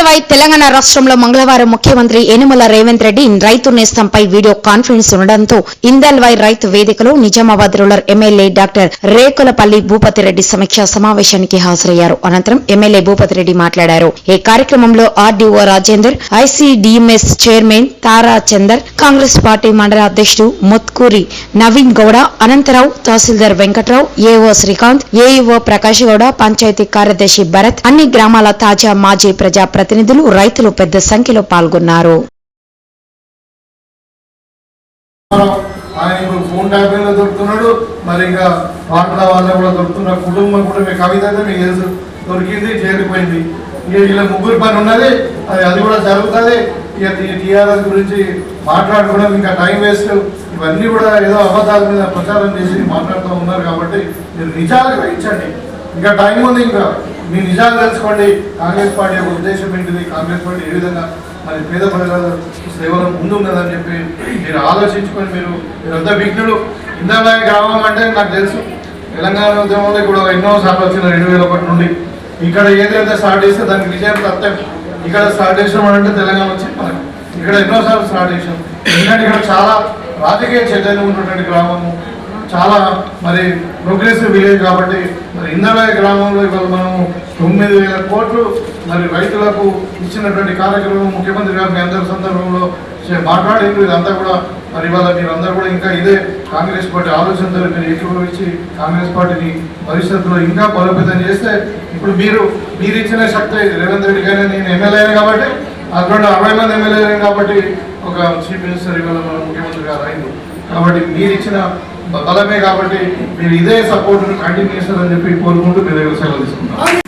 ఇందల్వాయి తెలంగాణ రాష్ట్రంలో మంగళవారం ముఖ్యమంత్రి యనుమల రేవంత్ రెడ్డి రైతు నేస్తంపై వీడియో కాన్ఫరెన్స్ ఉండడంతో ఇందల్వాయి రైతు వేదికలో Nizamabad rural MLA doctor Rekulapalli Bhupathi Reddy సమీక్షా సమావేశానికి హాజరయ్యారు. అనంతరం ఎమ్మెల్యే భూపతిరెడ్డి మాట్లాడారు. ఈ కార్యక్రమంలో ఆర్డీఓ రాజేందర్, ఐసీడీఎంఎస్ చైర్మన్ తారా చందర్, కాంగ్రెస్ పార్టీ మండల అధ్యక్షుడు ముత్కూరి నవీన్ గౌడ, అనంతరావు, తహసీల్దార్ వెంకట్రావు, ఏఓ శ్రీకాంత్, ఏఈఓ ప్రకాష్ గౌడ, పంచాయతీ కార్యదర్శి భరత్, అన్ని గ్రామాల తాజా మాజీ ప్రజాప్రతినిధులు, రైతులు పెద్ద సంఖ్యలో పాల్గొన్నారు. ఆయన ఇప్పుడు ఫోన్ ట్యాపింగ్లో దొరుకుతున్నాడు, మరి ఇంకా వాటర్ వాళ్ళ కూడా దొరుకుతున్నారు. కుటుంబం కూడా మీ కవిత అయితే మీకు తెలుసు, దొరికింది, చేరిపోయింది. ఇక ఇలా ముగ్గురు పని ఉన్నది, అది కూడా జరుగుతుంది. ఇక టీఆర్ఎస్ గురించి మాట్లాడుకోవడం ఇంకా టైం వేస్ట్, ఇవన్నీ కూడా ఏదో అబద్ధాల మీద ప్రచారం చేసి మాట్లాడుతూ ఉన్నారు. కాబట్టి మీరు నిజాలు గ్రహించండి, ఇంకా టైం ఉంది, ఇంకా మీ నిజాలు తెలుసుకోండి. కాంగ్రెస్ పార్టీ యొక్క ఉద్దేశం ఏంటిది, కాంగ్రెస్ పార్టీ ఏ విధంగా మరి పేద ప్రజల సేవలో ముందు ఉన్నదని చెప్పి మీరు ఆలోచించుకొని మీరంతా విఘ్నులు. ఇందల్వాయి గ్రామం అంటే నాకు తెలుసు, తెలంగాణ ఉద్యమంలో కూడా ఎన్నో సార్లు వచ్చిన 2001 నుండి ఇక్కడ ఏదైతే స్టార్ట్ చేస్తే దానికి విజయం తత్వం. ఇక్కడ స్టార్ట్ చేసాం అంటే తెలంగాణ వచ్చి మనకి ఇక్కడ ఎన్నోసార్లు స్టార్ట్ చేసాం. ఎందుకంటే ఇక్కడ చాలా రాజకీయ చైతన్యం ఉన్నటువంటి గ్రామము, చాలా మరి ప్రోగ్రెసివ్ విలేజ్. కాబట్టి మరి ఇందల్వాయి గ్రామంలో ఇవాళ మనము 9,000 కోట్లు మరి రైతులకు ఇచ్చినటువంటి కార్యక్రమం ముఖ్యమంత్రి గారు మీ అందరి సందర్భంలో మాట్లాడింది. ఇదంతా కూడా మరి ఇవాళ మీరందరూ కూడా ఇంకా ఇదే కాంగ్రెస్ పార్టీ ఆలోచనతో మీరు ఏకీభవించి కాంగ్రెస్ పార్టీని భవిష్యత్తులో ఇంకా బలోపేతం చేస్తే, ఇప్పుడు మీరు ఇచ్చిన శక్తి రేవంత్ రెడ్డి గారు, నేను ఎమ్మెల్యే కాబట్టి అక్కడ 60 మంది ఎమ్మెల్యేలు కాబట్టి ఒక చీఫ్ మినిస్టర్ ఇవాళ మన ముఖ్యమంత్రి గారు అయింది. కాబట్టి మీరు ఇచ్చిన బలమే కాబట్టి మీరు ఇదే సపోర్ట్ను కంటిన్యూ చేస్తారని చెప్పి కోరుకుంటూ మీ దగ్గర సెలవు తీసుకుంటాం.